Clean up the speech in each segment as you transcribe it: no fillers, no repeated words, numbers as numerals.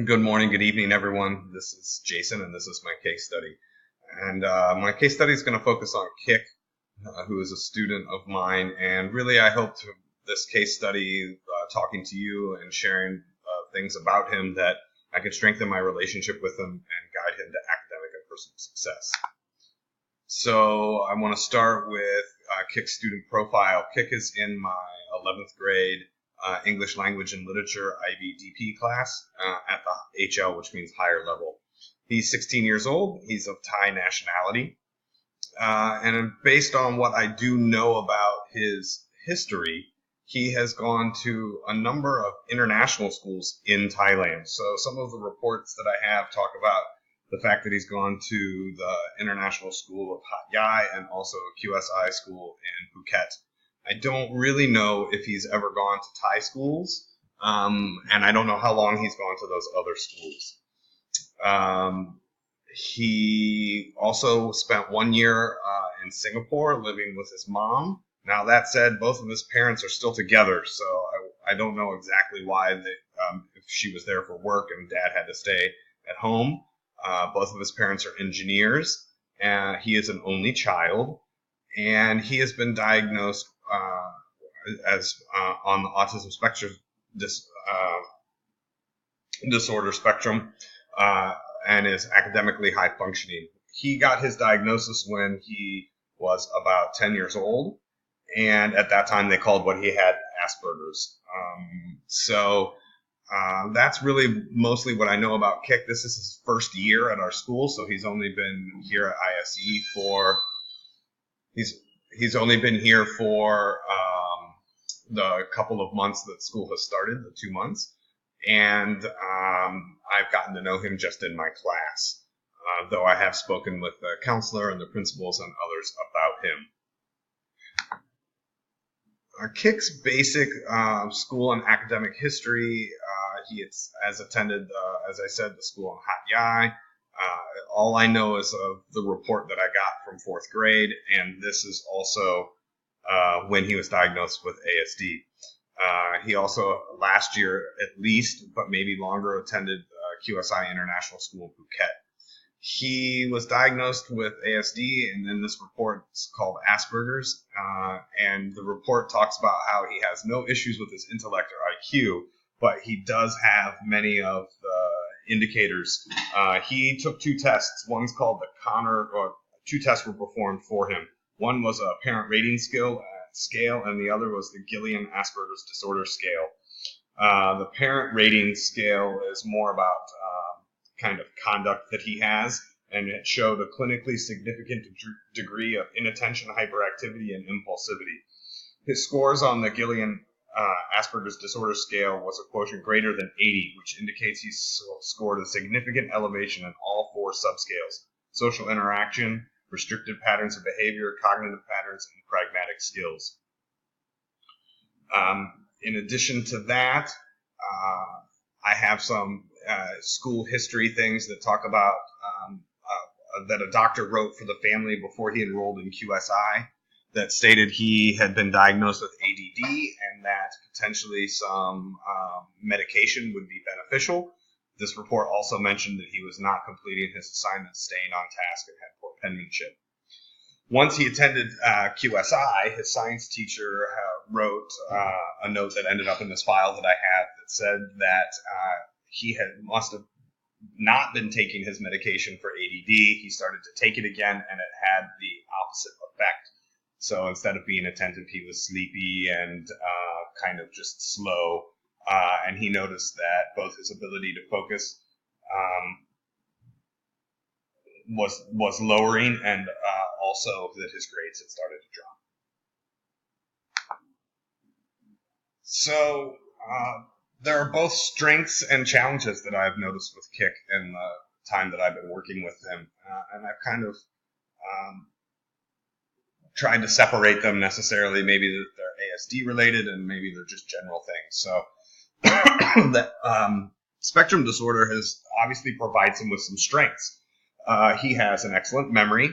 Good morning, good evening, everyone. This is Jason, and this is my case study. And my case study is going to focus on Kik, who is a student of mine. And really, I hope to this case study, talking to you and sharing things about him, that I can strengthen my relationship with him and guide him to academic and personal success. So I want to start with Kik's student profile. Kik is in my 11th grade English Language and Literature IBDP class at the HL, which means higher level. He's 16 years old. He's of Thai nationality. And based on what I do know about his history, he has gone to a number of international schools in Thailand. So some of the reports that I have talk about the fact that he's gone to the International School of Hat Yai and also QSI school in Phuket. I don't really know if he's ever gone to Thai schools, and I don't know how long he's gone to those other schools. He also spent 1 year in Singapore living with his mom. Now, that said, both of his parents are still together, so I don't know exactly why, if she was there for work and dad had to stay at home. Both of his parents are engineers, and he is an only child, and he has been diagnosed as on the autism spectrum disorder spectrum, and is academically high functioning. He got his diagnosis when he was about 10 years old, and at that time they called what he had Asperger's. That's really mostly what I know about Kik. This is his first year at our school, so he's only been here at ISE for he's only been here for the couple of months that school has started, the 2 months, and I've gotten to know him just in my class, though I have spoken with the counselor and the principals and others about him. Kik's basic school and academic history. He has attended, as I said, the school in Hat Yai. All I know is of the report that I got from 4th grade, and this is also when he was diagnosed with ASD. He also, last year at least, but maybe longer, attended QSI International School in Phuket. He was diagnosed with ASD, and then this report is called Asperger's, and the report talks about how he has no issues with his intellect or IQ, but he does have many of the indicators. He took 2 tests. One's called the Connor, or 2 tests were performed for him. One was a parent rating scale, and the other was the Gillian-Asperger's disorder scale. The parent rating scale is more about kind of conduct that he has, and it showed a clinically significant degree of inattention, hyperactivity, and impulsivity. His scores on the Gillian-Asperger's disorder scale was a quotient greater than 80, which indicates he scored a significant elevation in all 4 subscales: social interaction, restrictive patterns of behavior, cognitive patterns, and pragmatic skills. In addition to that, I have some school history things that talk about that a doctor wrote for the family before he enrolled in QSI, that stated he had been diagnosed with ADD and that potentially some medication would be beneficial. This report also mentioned that he was not completing his assignments, staying on task, and had poor penmanship. Once he attended QSI, his science teacher wrote a note that ended up in this file that I have that said that he must have not been taking his medication for ADD. He started to take it again, and it had the opposite effect. So instead of being attentive, he was sleepy and kind of just slow. And he noticed that both his ability to focus was lowering, and also that his grades had started to drop. So there are both strengths and challenges that I've noticed with Kik in the time that I've been working with him, and I've kind of tried to separate them necessarily. Maybe they're ASD related, and maybe they're just general things. So that spectrum disorder has obviously provides him with some strengths. He has an excellent memory.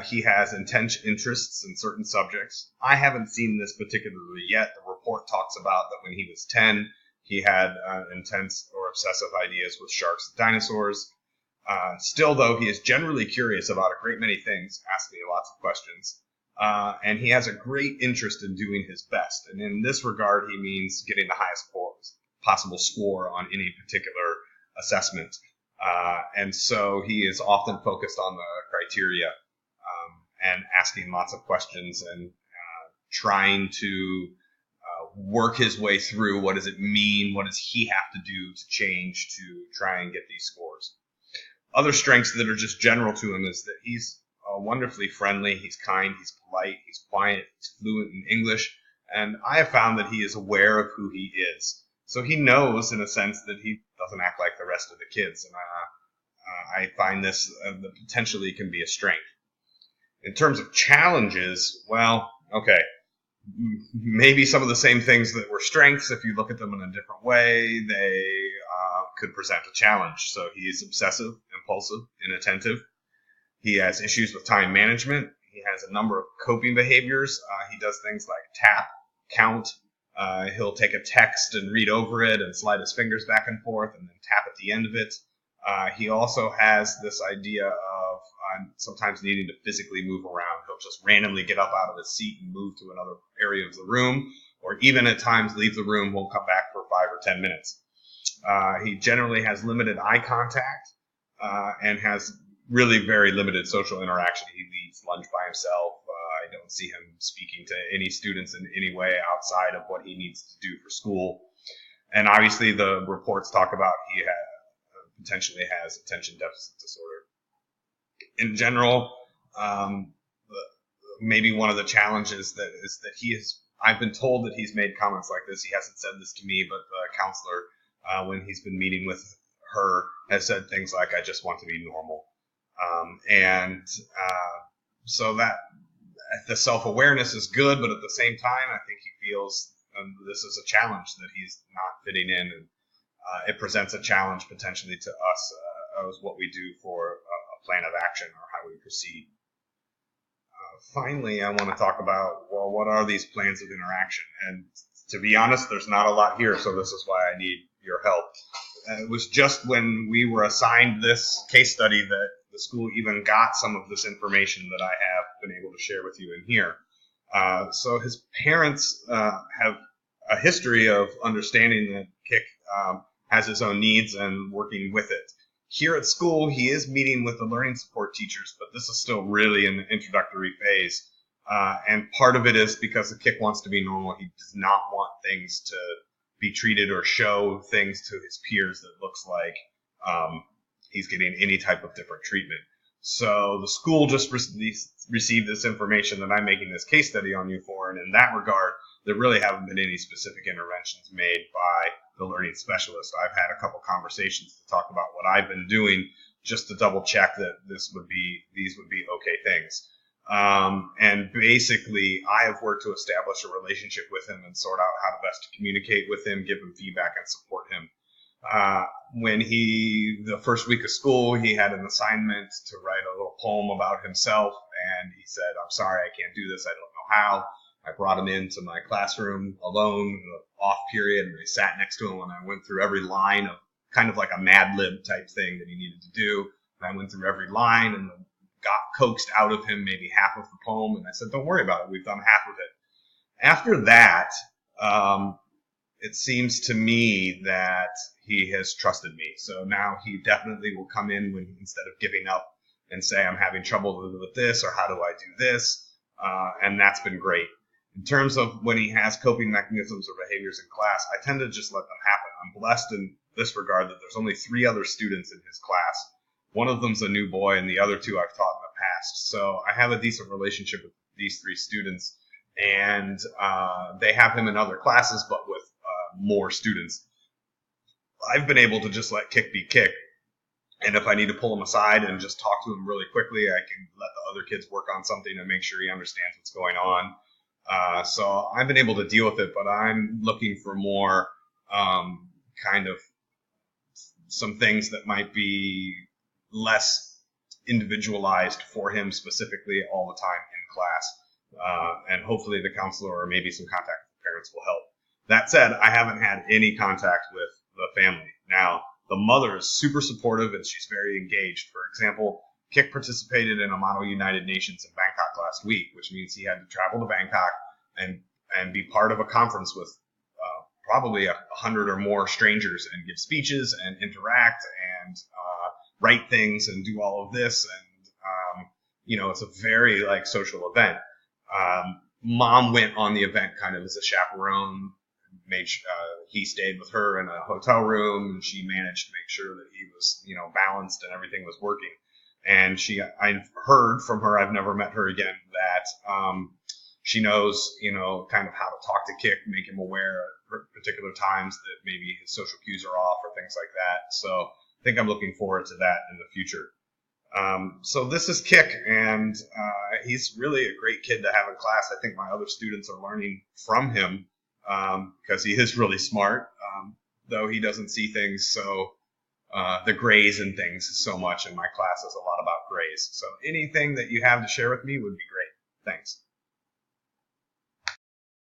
He has intense interests in certain subjects. I haven't seen this particularly yet. The report talks about that when he was 10, he had an intense or obsessive ideas with sharks and dinosaurs. Still, though, he is generally curious about a great many things, asking me lots of questions. And he has a great interest in doing his best. And in this regard, he means getting the highest possible score on any particular assessment. And so he is often focused on the criteria and asking lots of questions and trying to work his way through what does it mean, what does he have to do to change to try and get these scores. Other strengths that are just general to him is that he's wonderfully friendly, he's kind, he's polite, he's quiet, he's fluent in English, and I have found that he is aware of who he is. So he knows, in a sense, that he doesn't act like the rest of the kids, and I find this that potentially can be a strength. In terms of challenges, well, okay, maybe some of the same things that were strengths, if you look at them in a different way, they could present a challenge. So he is obsessive, impulsive, inattentive. He has issues with time management. He has a number of coping behaviors. He does things like tap, count. He'll take a text and read over it and slide his fingers back and forth and then tap at the end of it. He also has this idea of sometimes needing to physically move around. He'll just randomly get up out of his seat and move to another area of the room, or even at times leave the room, won't come back for 5 or 10 minutes. He generally has limited eye contact and has really very limited social interaction. He eats lunch by himself. I don't see him speaking to any students in any way outside of what he needs to do for school. And obviously the reports talk about he potentially has attention deficit disorder. In general, maybe one of the challenges that he is, I've been told that he's made comments like this. He hasn't said this to me, but the counselor, when he's been meeting with her, has said things like, "I just want to be normal." So that the self-awareness is good, but at the same time, I think he feels this is a challenge that he's not fitting in, and it presents a challenge potentially to us as what we do for a plan of action or how we proceed. Finally, I want to talk about, well, what are these plans of interaction? And to be honest, there's not a lot here, so this is why I need your help. It was just when we were assigned this case study that the school even got some of this information that I have been able to share with you in here. So his parents have a history of understanding that Kik has his own needs and working with it. Here at school, he is meeting with the learning support teachers, but this is still really in the introductory phase. And part of it is because the Kik wants to be normal. He does not want things to be treated or show things to his peers that looks like he's getting any type of different treatment. So the school just received this information that I'm making this case study on you for, and in that regard, there really haven't been any specific interventions made by the learning specialist. I've had a couple conversations to talk about what I've been doing just to double check that these would be okay things. And basically, I have worked to establish a relationship with him and sort out how to best communicate with him, give him feedback, and support him. When the first week of school, he had an assignment to write a little poem about himself, and he said, "I'm sorry, I can't do this. I don't know how." I brought him into my classroom alone in the off period, and I sat next to him, and I went through every line of kind of like a Mad Lib type thing that he needed to do. And I went through every line and got coaxed out of him maybe half of the poem, and I said, "Don't worry about it. We've done half of it." After that, it seems to me that he has trusted me. So now he definitely will come in when instead of giving up and say, "I'm having trouble with this," or "How do I do this?" And that's been great. In terms of when he has coping mechanisms or behaviors in class, I tend to just let them happen. I'm blessed in this regard that there's only 3 other students in his class. One of them's a new boy, and the other 2 I've taught in the past. So I have a decent relationship with these 3 students, and they have him in other classes, but with more students. I've been able to just let Kik be Kik. And if I need to pull him aside and just talk to him really quickly, I can let the other kids work on something and make sure he understands what's going on. So I've been able to deal with it, but I'm looking for more kind of some things that might be less individualized for him specifically all the time in class. And hopefully the counselor or maybe some contact with parents will help. That said, I haven't had any contact with the family. Now, the mother is super supportive and she's very engaged. For example, Kik participated in a Model United Nations in Bangkok last week, which means he had to travel to Bangkok and be part of a conference with probably 100 or more strangers and give speeches and interact and write things and do all of this. And, it's a very like social event. Mom went on the event kind of as a chaperone. He stayed with her in a hotel room, and she managed to make sure that he was, balanced and everything was working. And I've heard from her, I've never met her again, that she knows, kind of how to talk to Kik, make him aware at particular times that maybe his social cues are off or things like that. So I think I'm looking forward to that in the future. So this is Kik, and he's really a great kid to have in class. I think my other students are learning from him because he is really smart, though he doesn't see things so the grays and things so much. In my class is a lot about grays. So anything that you have to share with me would be great. Thanks.